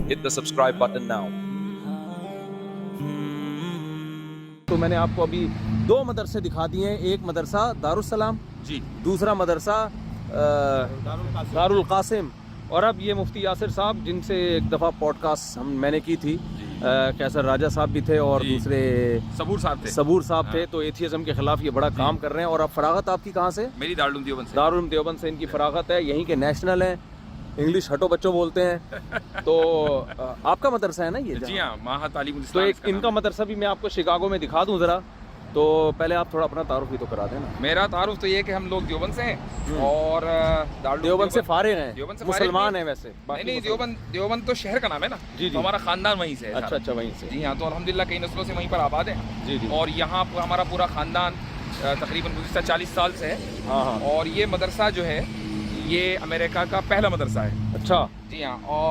hit the subscribe button now. تو میں نے آپ کو ابھی 2 مدرسے دکھا دیے ہیں. ایک مدرسہ دارالسلام جی دوسرا مدرسہ دارالقاسم. اور اب یہ مفتی یاسر صاحب جن سے ایک دفعہ پوڈ کاسٹ میں نے کی تھی, کیسر راجہ صاحب بھی تھے اور دوسرے صبور صاحب تھے, تو ایتھیزم کے خلاف یہ بڑا کام کر رہے ہیں. اور اب فراغت آپ کی کہاں سے؟ میری دارالعلوم دیوبند سے. دارالعلوم دیوبند سے ان کی فراغت ہے, یہیں کے نیشنل ہیں, انگلش ہٹو بچوں بولتے ہیں. تو آپ کا مدرسہ ہے نا یہ؟ جی ہاں, ماہا تعلیم تو الاسلام. ایک ان کا مدرسہ بھی میں آپ کو شکاگو میں دکھا دوں ذرا. تو پہلے آپ تھوڑا اپنا تعارف بھی تو کرا دیں نا. میرا تعارف تو یہ کہ ہم لوگ دیوبند سے ہیں اور دیوبند سے فارغ ہیں, دیوبند سے مسلمان ہیں ویسے؟ نہیں, دیوبند تو شہر کا نام ہے نا. جی تو ہمارا خاندان وہیں سے ہے. اچھا وہیں سے. جی ہاں, تو الحمدللہ کئی نسلوں سے وہیں پر آباد ہیں. جی اور یہاں ہمارا پورا خاندان تقریباً گزشتہ 40 سال سے ہے. ہاں. اور یہ مدرسہ جو ہے یہ امریکہ کا پہلا مدرسہ ہے. اچھا. جی ہاں. اور